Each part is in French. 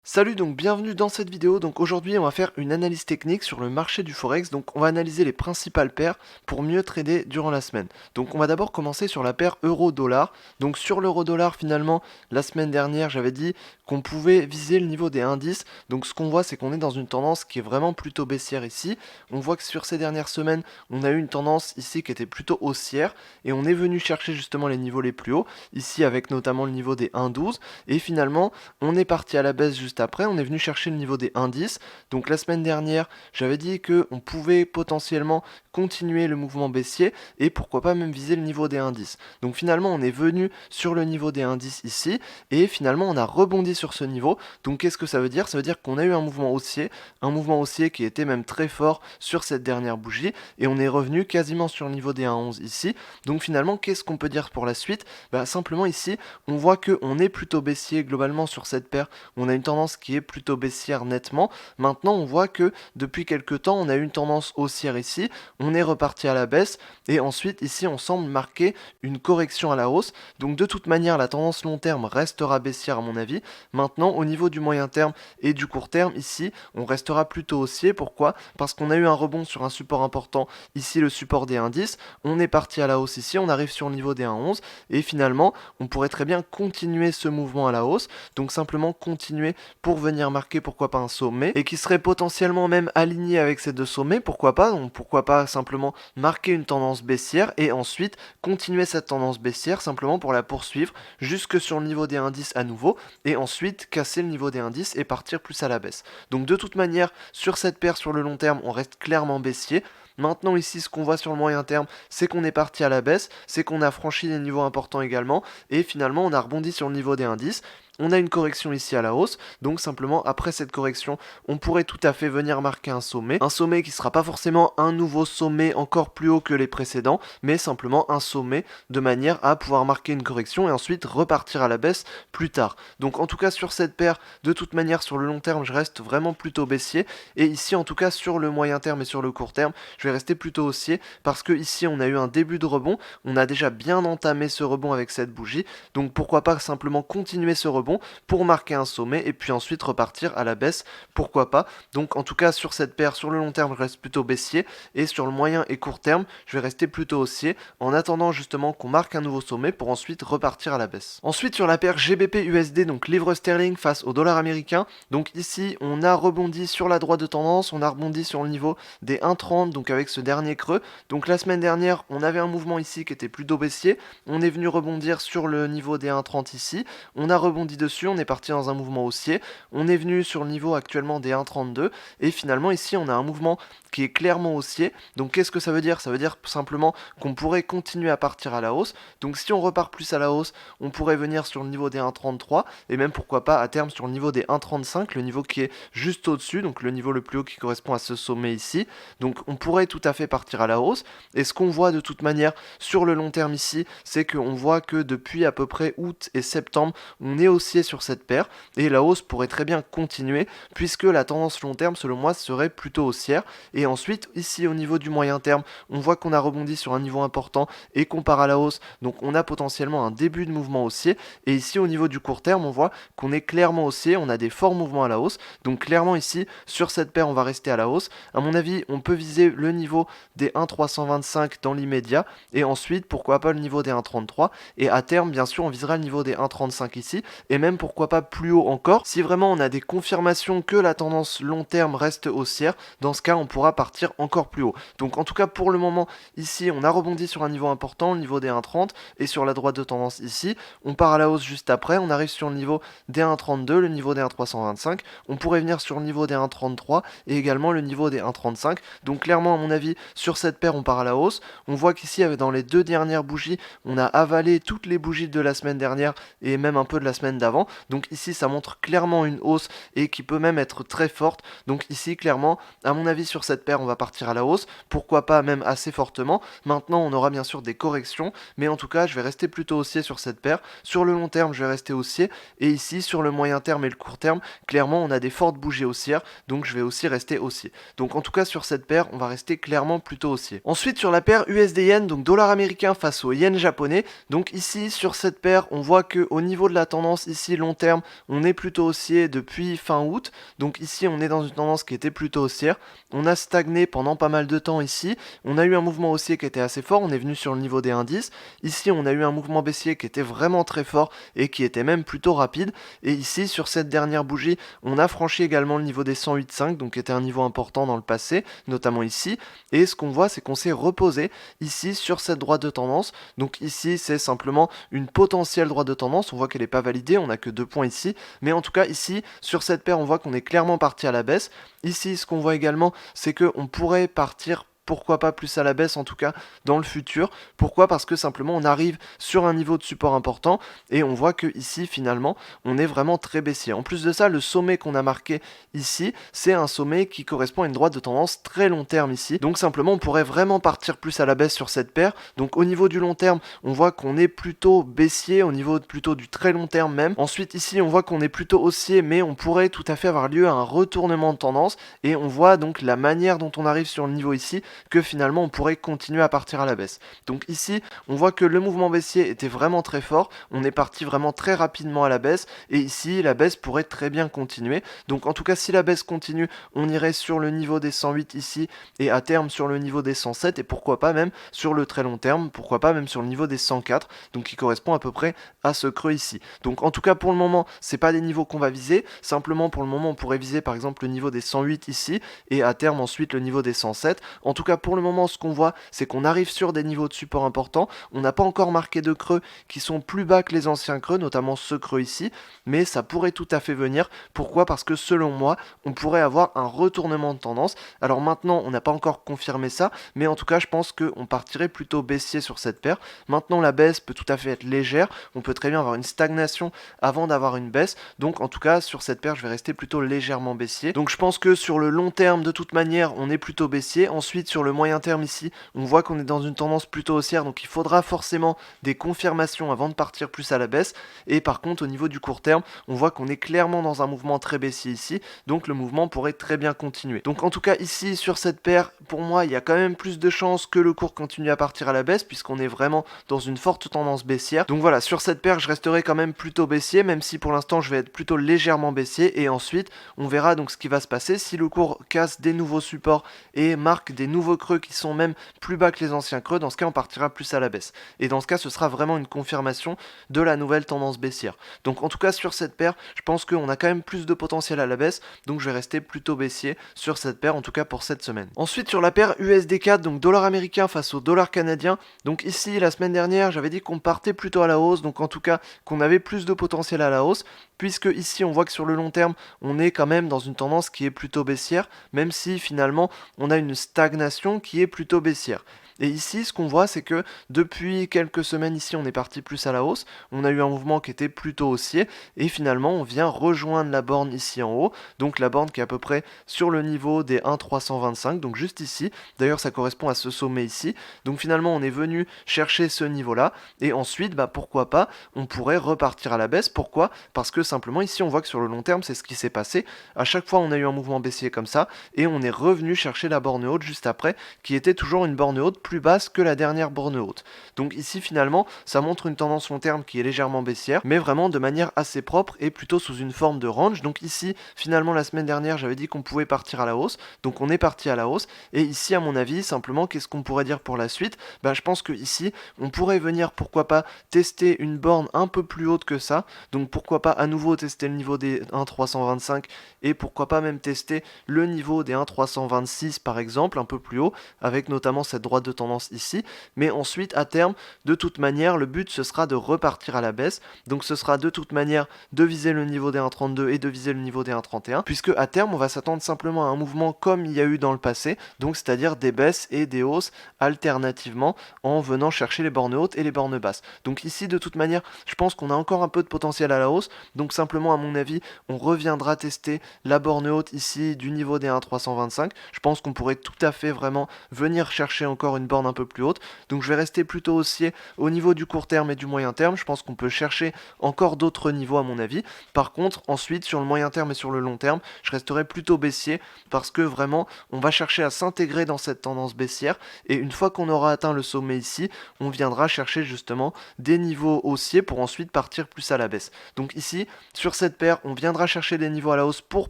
Salut, donc bienvenue dans cette vidéo. Donc aujourd'hui on va faire une analyse technique sur le marché du Forex. Donc on va analyser les principales paires pour mieux trader durant la semaine. Donc on va d'abord commencer sur la paire euro-dollar. Donc sur l'euro-dollar, finalement la semaine dernière j'avais dit qu'on pouvait viser le niveau des indices. Donc ce qu'on voit, c'est qu'on est dans une tendance qui est vraiment plutôt baissière ici. On voit que sur ces dernières semaines on a eu une tendance ici qui était plutôt haussière et on est venu chercher justement les niveaux les plus hauts, ici avec notamment le niveau des 1,12, et finalement on est parti à la baisse juste après, on est venu chercher le niveau des indices. Donc la semaine dernière, j'avais dit que on pouvait potentiellement continuer le mouvement baissier et pourquoi pas même viser le niveau des indices. Donc finalement, on est venu sur le niveau des indices ici et finalement, on a rebondi sur ce niveau. Donc qu'est-ce que ça veut dire? Ça veut dire qu'on a eu un mouvement haussier qui était même très fort sur cette dernière bougie et on est revenu quasiment sur le niveau des 1,11 ici. Donc finalement, qu'est-ce qu'on peut dire pour la suite? Simplement ici, on voit qu'on est plutôt baissier globalement sur cette paire. On a une tendance qui est plutôt baissière nettement. Maintenant, on voit que depuis quelques temps, on a eu une tendance haussière ici. On est reparti à la baisse. Et ensuite, ici, on semble marquer une correction à la hausse. Donc, de toute manière, la tendance long terme restera baissière à mon avis. Maintenant, au niveau du moyen terme et du court terme, ici, on restera plutôt haussier. Pourquoi? Parce qu'on a eu un rebond sur un support important. Ici, le support des indices. On est parti à la hausse ici. On arrive sur le niveau des 1,11. Et finalement, on pourrait très bien continuer ce mouvement à la hausse. Donc, simplement continuer pour venir marquer pourquoi pas un sommet et qui serait potentiellement même aligné avec ces deux sommets, pourquoi pas, donc pourquoi pas simplement marquer une tendance baissière et ensuite continuer cette tendance baissière simplement pour la poursuivre jusque sur le niveau des indices à nouveau et ensuite casser le niveau des indices et partir plus à la baisse. Donc de toute manière, sur cette paire sur le long terme, on reste clairement baissier. Maintenant ici, ce qu'on voit sur le moyen terme, c'est qu'on est parti à la baisse, c'est qu'on a franchi des niveaux importants également, et finalement on a rebondi sur le niveau des indices. On a une correction ici à la hausse, donc simplement après cette correction, on pourrait tout à fait venir marquer un sommet qui ne sera pas forcément un nouveau sommet encore plus haut que les précédents, mais simplement un sommet de manière à pouvoir marquer une correction et ensuite repartir à la baisse plus tard. Donc en tout cas sur cette paire, de toute manière sur le long terme, je reste vraiment plutôt baissier, et ici en tout cas sur le moyen terme et sur le court terme, je vais rester plutôt haussier parce que ici on a eu un début de rebond, on a déjà bien entamé ce rebond avec cette bougie, donc pourquoi pas simplement continuer ce rebond pour marquer un sommet et puis ensuite repartir à la baisse, pourquoi pas. Donc en tout cas sur cette paire, sur le long terme, je reste plutôt baissier et sur le moyen et court terme, je vais rester plutôt haussier en attendant justement qu'on marque un nouveau sommet pour ensuite repartir à la baisse. Ensuite sur la paire GBP USD, donc livre sterling face au dollar américain, donc ici on a rebondi sur la droite de tendance, on a rebondi sur le niveau des 1,30, donc avec ce dernier creux. Donc la semaine dernière, on avait un mouvement ici qui était plutôt baissier, on est venu rebondir sur le niveau des 1,30 ici, on a rebondi dessus, on est parti dans un mouvement haussier, on est venu sur le niveau actuellement des 1,32 et finalement ici on a un mouvement qui est clairement haussier. Donc qu'est-ce que ça veut dire? Ça veut dire simplement qu'on pourrait continuer à partir à la hausse. Donc si on repart plus à la hausse, on pourrait venir sur le niveau des 1,33 et même pourquoi pas à terme sur le niveau des 1,35, le niveau qui est juste au-dessus, donc le niveau le plus haut qui correspond à ce sommet ici. Donc on pourrait tout à fait partir à la hausse. Et ce qu'on voit de toute manière sur le long terme ici, c'est qu'on voit que depuis à peu près août et septembre, on est haussier sur cette paire et la hausse pourrait très bien continuer puisque la tendance long terme selon moi serait plutôt haussière. Et ensuite ici au niveau du moyen terme, on voit qu'on a rebondi sur un niveau important et qu'on part à la hausse, donc on a potentiellement un début de mouvement haussier. Et ici au niveau du court terme, on voit qu'on est clairement haussier, on a des forts mouvements à la hausse, donc clairement ici sur cette paire on va rester à la hausse. À mon avis on peut viser le niveau des 1,325 dans l'immédiat et ensuite pourquoi pas le niveau des 1,33 et à terme bien sûr on visera le niveau des 1,35 ici et même pourquoi pas plus haut encore si vraiment on a des confirmations que la tendance long terme reste haussière. Dans ce cas on pourra partir encore plus haut. Donc en tout cas pour le moment ici on a rebondi sur un niveau important, le niveau des 1,30 et sur la droite de tendance ici on part à la hausse juste après, on arrive sur le niveau des 1,32, le niveau des 1,325, on pourrait venir sur le niveau des 1,33 et également le niveau des 1,35. Donc clairement à mon avis sur cette paire on part à la hausse. On voit qu'ici dans les deux dernières bougies on a avalé toutes les bougies de la semaine dernière et même un peu de la semaine d'avant. Donc ici ça montre clairement une hausse et qui peut même être très forte. Donc ici clairement à mon avis sur cette paire on va partir à la hausse, pourquoi pas même assez fortement. Maintenant on aura bien sûr des corrections, mais en tout cas je vais rester plutôt haussier sur cette paire. Sur le long terme je vais rester haussier et ici sur le moyen terme et le court terme clairement on a des fortes bougies haussières, donc je vais aussi rester haussier. Donc en tout cas sur cette paire on va rester clairement plutôt haussier. Ensuite sur la paire USD-Yen, donc dollar américain face au yen japonais, donc ici sur cette paire on voit que au niveau de la tendance ici long terme, on est plutôt haussier depuis fin août. Donc ici, on est dans une tendance qui était plutôt haussière. On a stagné pendant pas mal de temps ici. On a eu un mouvement haussier qui était assez fort. On est venu sur le niveau des indices. Ici, on a eu un mouvement baissier qui était vraiment très fort et qui était même plutôt rapide. Et ici, sur cette dernière bougie, on a franchi également le niveau des 108,5, donc qui était un niveau important dans le passé, notamment ici. Et ce qu'on voit, c'est qu'on s'est reposé ici sur cette droite de tendance. Donc ici, c'est simplement une potentielle droite de tendance. On voit qu'elle n'est pas validée, on n'a que 2 points ici. Mais en tout cas, ici, sur cette paire, on voit qu'on est clairement parti à la baisse. Ici, ce qu'on voit également, c'est qu'on pourrait partir, pourquoi pas plus à la baisse en tout cas dans le futur. Pourquoi? Parce que simplement on arrive sur un niveau de support important et on voit que ici finalement on est vraiment très baissier. En plus de ça, le sommet qu'on a marqué ici, c'est un sommet qui correspond à une droite de tendance très long terme ici. Donc simplement on pourrait vraiment partir plus à la baisse sur cette paire. Donc au niveau du long terme, on voit qu'on est plutôt baissier, au niveau plutôt du très long terme même. Ensuite ici on voit qu'on est plutôt haussier, mais on pourrait tout à fait avoir lieu à un retournement de tendance et on voit donc la manière dont on arrive sur le niveau ici que finalement on pourrait continuer à partir à la baisse. Donc ici, on voit que le mouvement baissier était vraiment très fort, on est parti vraiment très rapidement à la baisse, et ici, la baisse pourrait très bien continuer. Donc en tout cas, si la baisse continue, on irait sur le niveau des 108 ici, et à terme sur le niveau des 107, et pourquoi pas même sur le très long terme, pourquoi pas même sur le niveau des 104, donc qui correspond à peu près à ce creux ici. Donc en tout cas, pour le moment, c'est pas des niveaux qu'on va viser, simplement pour le moment, on pourrait viser par exemple le niveau des 108 ici, et à terme ensuite le niveau des 107. En tout cas, pour le moment, ce qu'on voit, c'est qu'on arrive sur des niveaux de support importants. On n'a pas encore marqué de creux qui sont plus bas que les anciens creux, notamment ce creux ici, mais ça pourrait tout à fait venir. Pourquoi? Parce que selon moi, on pourrait avoir un retournement de tendance. Alors maintenant, on n'a pas encore confirmé ça, mais en tout cas, je pense qu'on partirait plutôt baissier sur cette paire. Maintenant, la baisse peut tout à fait être légère. On peut très bien avoir une stagnation avant d'avoir une baisse. Donc en tout cas, sur cette paire, je vais rester plutôt légèrement baissier. Donc je pense que sur le long terme, de toute manière, on est plutôt baissier. Ensuite, sur le moyen terme ici, on voit qu'on est dans une tendance plutôt haussière, donc il faudra forcément des confirmations avant de partir plus à la baisse. Et par contre, au niveau du court terme, on voit qu'on est clairement dans un mouvement très baissier ici, donc le mouvement pourrait très bien continuer. Donc en tout cas ici, sur cette paire, pour moi, il y a quand même plus de chances que le cours continue à partir à la baisse, puisqu'on est vraiment dans une forte tendance baissière. Donc voilà, sur cette paire, je resterai quand même plutôt baissier, même si pour l'instant, je vais être plutôt légèrement baissier. Et ensuite, on verra donc ce qui va se passer si le cours casse des nouveaux supports et marque des nouveaux creux qui sont même plus bas que les anciens creux. Dans ce cas, on partira plus à la baisse. Et dans ce cas, ce sera vraiment une confirmation de la nouvelle tendance baissière. Donc en tout cas, sur cette paire, je pense qu'on a quand même plus de potentiel à la baisse. Donc je vais rester plutôt baissier sur cette paire, en tout cas pour cette semaine. Ensuite, sur la paire USD4, donc dollar américain face au dollar canadien. Donc ici, la semaine dernière, j'avais dit qu'on partait plutôt à la hausse. Donc en tout cas, qu'on avait plus de potentiel à la hausse. Puisque ici, on voit que sur le long terme, on est quand même dans une tendance qui est plutôt baissière. Même si finalement, on a une stagnation qui est plutôt baissière. Et ici, ce qu'on voit, c'est que depuis quelques semaines ici, on est parti plus à la hausse. On a eu un mouvement qui était plutôt haussier. Et finalement, on vient rejoindre la borne ici en haut. Donc la borne qui est à peu près sur le niveau des 1,325. Donc juste ici. D'ailleurs, ça correspond à ce sommet ici. Donc finalement, on est venu chercher ce niveau-là. Et ensuite, pourquoi pas, on pourrait repartir à la baisse. Pourquoi? Parce que simplement, ici, on voit que sur le long terme, c'est ce qui s'est passé. À chaque fois, on a eu un mouvement baissier comme ça. Et on est revenu chercher la borne haute juste après, qui était toujours une borne haute plus basse que la dernière borne haute. Donc ici finalement ça montre une tendance long terme qui est légèrement baissière, mais vraiment de manière assez propre et plutôt sous une forme de range. Donc ici finalement la semaine dernière j'avais dit qu'on pouvait partir à la hausse, donc on est parti à la hausse. Et ici à mon avis simplement qu'est-ce qu'on pourrait dire pour la suite? Je pense que ici on pourrait venir pourquoi pas tester une borne un peu plus haute que ça, donc pourquoi pas à nouveau tester le niveau des 1,325 et pourquoi pas même tester le niveau des 1,326 par exemple un peu plus haut, avec notamment cette droite de tendance ici. Mais ensuite à terme, de toute manière, le but ce sera de repartir à la baisse. Donc ce sera de toute manière de viser le niveau des 1,32 et de viser le niveau des 1,31, puisque à terme on va s'attendre simplement à un mouvement comme il y a eu dans le passé, donc c'est-à-dire des baisses et des hausses alternativement en venant chercher les bornes hautes et les bornes basses. Donc ici de toute manière, je pense qu'on a encore un peu de potentiel à la hausse, donc simplement à mon avis, on reviendra tester la borne haute ici du niveau des 1,325. Je pense qu'on pourrait tout à fait vraiment venir chercher encore une borne un peu plus haute. Donc je vais rester plutôt haussier au niveau du court terme et du moyen terme. Je pense qu'on peut chercher encore d'autres niveaux à mon avis. Par contre, ensuite, sur le moyen terme et sur le long terme, je resterai plutôt baissier parce que vraiment, on va chercher à s'intégrer dans cette tendance baissière. Et une fois qu'on aura atteint le sommet ici, on viendra chercher justement des niveaux haussiers pour ensuite partir plus à la baisse. Donc ici, sur cette paire, on viendra chercher des niveaux à la hausse pour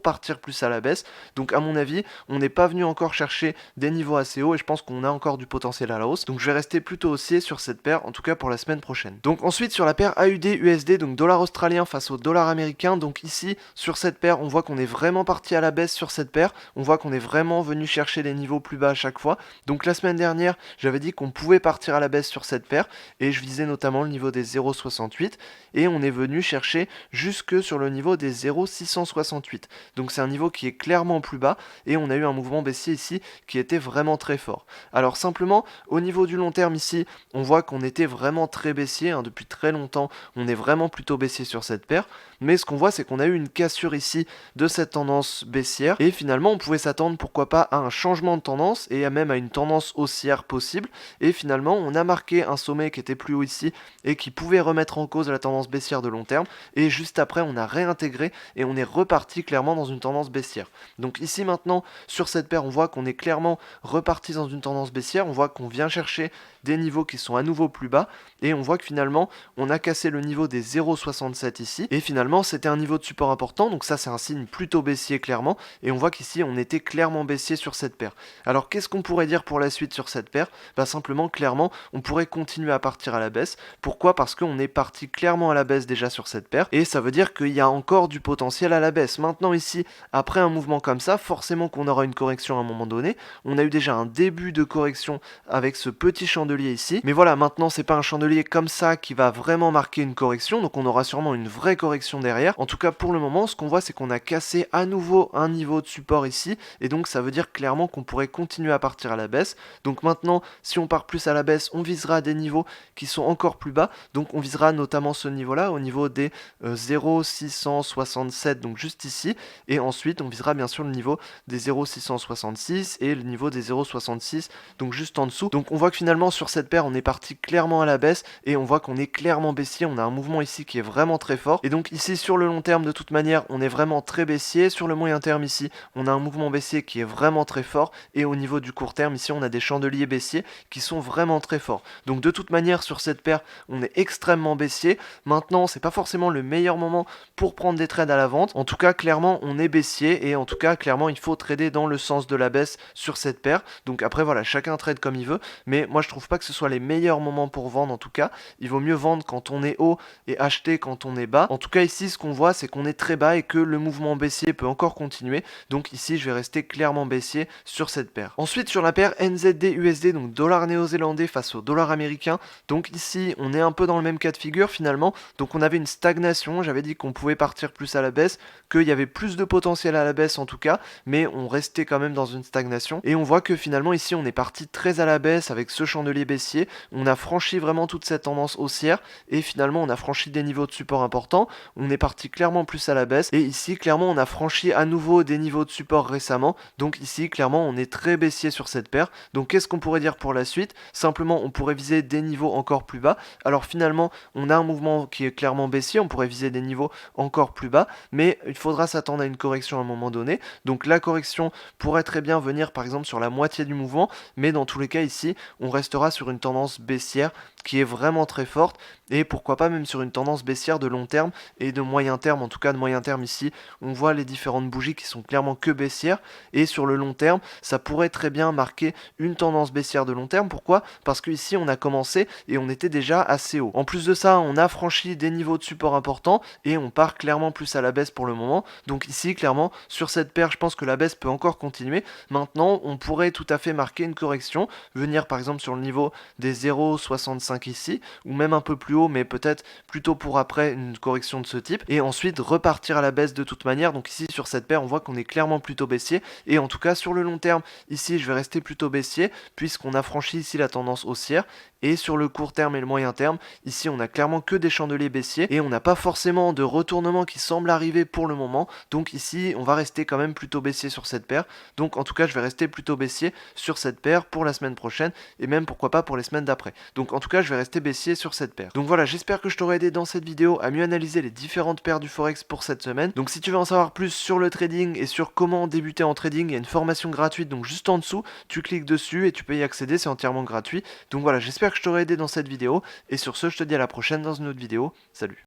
partir plus à la baisse. Donc à mon avis, on n'est pas venu encore chercher des niveaux assez hauts et je pense qu'on a encore du potentiel à la hausse. Donc je vais rester plutôt haussier sur cette paire, en tout cas pour la semaine prochaine. Donc ensuite sur la paire AUD-USD, donc dollar australien face au dollar américain. Donc ici, sur cette paire, on voit qu'on est vraiment parti à la baisse sur cette paire. On voit qu'on est vraiment venu chercher les niveaux plus bas à chaque fois. Donc la semaine dernière, j'avais dit qu'on pouvait partir à la baisse sur cette paire et je visais notamment le niveau des 0,68 et on est venu chercher jusque sur le niveau des 0,668. Donc c'est un niveau qui est clairement plus bas et on a eu un mouvement baissier ici qui était vraiment très fort. Alors simplement, au niveau du long terme ici, on voit qu'on était vraiment très baissier, hein, depuis très longtemps, on est vraiment plutôt baissier sur cette paire, mais ce qu'on voit c'est qu'on a eu une cassure ici de cette tendance baissière et finalement on pouvait s'attendre pourquoi pas à un changement de tendance et même à une tendance haussière possible et finalement on a marqué un sommet qui était plus haut ici et qui pouvait remettre en cause la tendance baissière de long terme et juste après on a réintégré et on est reparti clairement dans une tendance baissière. Donc ici maintenant sur cette paire on voit qu'on est clairement reparti dans une tendance baissière, on voit qu'on vient chercher des niveaux qui sont à nouveau plus bas et on voit que finalement on a cassé le niveau des 0,67 ici et finalement c'était un niveau de support important, donc ça c'est un signe plutôt baissier clairement et on voit qu'ici on était clairement baissier sur cette paire. Alors qu'est-ce qu'on pourrait dire pour la suite sur cette paire? Bah simplement clairement on pourrait continuer à partir à la baisse. Pourquoi? Parce qu'on est parti clairement à la baisse déjà sur cette paire et ça veut dire qu'il y a encore du potentiel à la baisse. Maintenant ici, après un mouvement comme ça, forcément qu'on aura une correction à un moment donné. On a eu déjà un début de correction avec ce petit chandelier ici, mais voilà, maintenant c'est pas un chandelier comme ça qui va vraiment marquer une correction, donc on aura sûrement une vraie correction derrière. En tout cas pour le moment, ce qu'on voit c'est qu'on a cassé à nouveau un niveau de support ici, et donc ça veut dire clairement qu'on pourrait continuer à partir à la baisse. Donc maintenant, si on part plus à la baisse, on visera des niveaux qui sont encore plus bas, donc on visera notamment ce niveau là, au niveau des 0,667, donc juste ici, et ensuite on visera bien sûr le niveau des 0,666 et le niveau des 0,66, donc juste en dessous. Donc on voit que finalement sur cette paire on est parti clairement à la baisse et on voit qu'on est clairement baissier, on a un mouvement ici qui est vraiment très fort, et donc ici sur le long terme de toute manière on est vraiment très baissier, sur le moyen terme ici on a un mouvement baissier qui est vraiment très fort, et au niveau du court terme ici on a des chandeliers baissiers qui sont vraiment très forts. Donc de toute manière sur cette paire on est extrêmement baissier. Maintenant c'est pas forcément le meilleur moment pour prendre des trades à la vente, en tout cas clairement on est baissier et en tout cas clairement il faut trader dans le sens de la baisse sur cette paire. Donc après voilà, chacun trade comme il veut, mais moi je trouve pas que ce soit les meilleurs moments pour vendre. En tout cas il vaut mieux vendre quand on est haut et acheter quand on est bas. En tout cas ici ce qu'on voit c'est qu'on est très bas et que le mouvement baissier peut encore continuer, donc ici je vais rester clairement baissier sur cette paire. Ensuite sur la paire NZD-USD, donc dollar néo-zélandais face au dollar américain, donc ici on est un peu dans le même cas de figure finalement. Donc on avait une stagnation, j'avais dit qu'on pouvait partir plus à la baisse, qu'il y avait plus de potentiel à la baisse en tout cas, mais on restait quand même dans une stagnation, et on voit que finalement ici on est parti très à la baisse avec ce chandelier baissier, on a franchi vraiment toute cette tendance haussière et finalement on a franchi des niveaux de support importants, on est parti clairement plus à la baisse, et ici clairement on a franchi à nouveau des niveaux de support récemment, donc ici clairement on est très baissier sur cette paire. Donc qu'est-ce qu'on pourrait dire pour la suite? Simplement on pourrait viser des niveaux encore plus bas. Alors finalement on a un mouvement qui est clairement baissier, on pourrait viser des niveaux encore plus bas, mais il faudra s'attendre à une correction à un moment donné. Donc la correction pourrait très bien venir par exemple sur la moitié du mouvement, mais dans tous les cas ici on restera sur une tendance baissière qui est vraiment très forte, et pourquoi pas même sur une tendance baissière de long terme et de moyen terme. En tout cas de moyen terme ici on voit les différentes bougies qui sont clairement que baissières, et sur le long terme ça pourrait très bien marquer une tendance baissière de long terme. Pourquoi? Parce que ici on a commencé et on était déjà assez haut. En plus de ça on a franchi des niveaux de support importants et on part clairement plus à la baisse pour le moment. Donc ici clairement sur cette paire je pense que la baisse peut encore continuer. Maintenant on pourrait tout à fait marquer une correction, venir par exemple sur le niveau des 0,65 5 ici, ou même un peu plus haut, mais peut-être plutôt pour après une correction de ce type, et ensuite repartir à la baisse de toute manière. Donc ici sur cette paire, on voit qu'on est clairement plutôt baissier, et en tout cas sur le long terme, ici je vais rester plutôt baissier, puisqu'on a franchi ici la tendance haussière, et sur le court terme et le moyen terme, ici on a clairement que des chandeliers baissiers, et on n'a pas forcément de retournement qui semble arriver pour le moment, donc ici on va rester quand même plutôt baissier sur cette paire. Donc en tout cas je vais rester plutôt baissier sur cette paire pour la semaine prochaine, et même pourquoi pas pour les semaines d'après. Donc en tout cas je vais rester baissier sur cette paire. Donc voilà, j'espère que je t'aurai aidé dans cette vidéo à mieux analyser les différentes paires du Forex pour cette semaine. Donc si tu veux en savoir plus sur le trading et sur comment débuter en trading, il y a une formation gratuite, donc juste en dessous, tu cliques dessus et tu peux y accéder, c'est entièrement gratuit. Donc voilà, j'espère que je t'aurai aidé dans cette vidéo, et sur ce je te dis à la prochaine dans une autre vidéo. Salut.